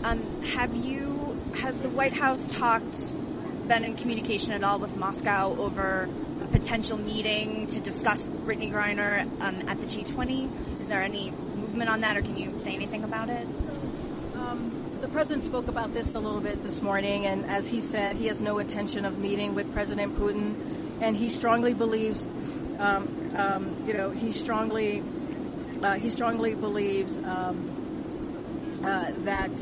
Has the White House been in communication at all with Moscow over a potential meeting to discuss Brittney Griner at the G20? Is there any movement on that, or can you say anything about it? The president spoke about this a little bit this morning, and as he said, he has no intention of meeting with President Putin, and he strongly believes, that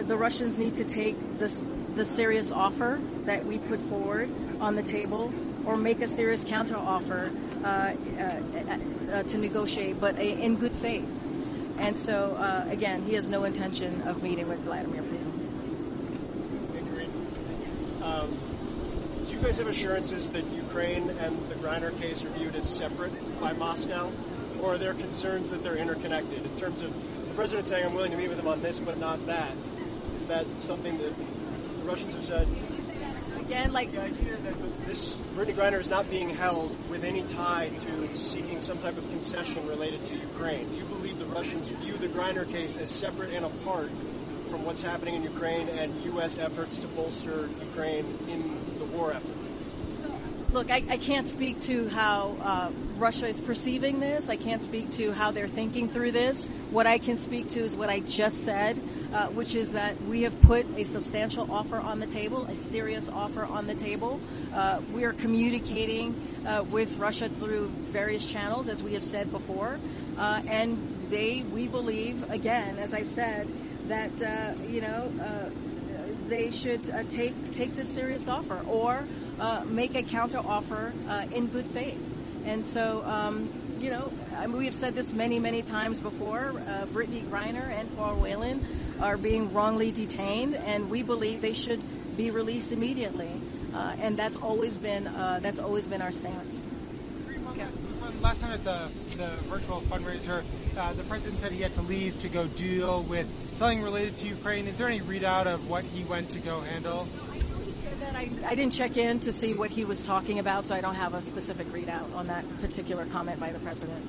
the Russians need to take the serious offer that we put forward on the table, or make a serious counter offer to negotiate, but in good faith. And so, again, he has no intention of meeting with Vladimir Putin. Do you guys have assurances that Ukraine and the Griner case are viewed as separate by Moscow, or are there concerns that they're interconnected? In terms of the president saying, I'm willing to meet with him on this but not that, is that something that the Russians have said? Again, like the idea that this Brittney Griner is not being held with any tie to seeking some type of concession related to Ukraine. Do you believe the Russians view the Griner case as separate and apart from what's happening in Ukraine and U.S. efforts to bolster Ukraine in the war effort? Look, I can't speak to how Russia is perceiving this. I can't speak to how they're thinking through this. What I can speak to is what I just said, which is that we have put a substantial offer on the table, a serious offer on the table. We are communicating with Russia through various channels, as we have said before, and we believe, again, as I've said, that they should take this serious offer, or make a counter offer in good faith. And so, we have said this many, many times before. Brittney Griner and Paul Whelan are being wrongly detained, and we believe they should be released immediately. And that's always been our stance. Last time at the virtual fundraiser, the president said he had to leave to go deal with something related to Ukraine. Is there any readout of what he went to go handle? I didn't check in to see what he was talking about, so I don't have a specific readout on that particular comment by the president.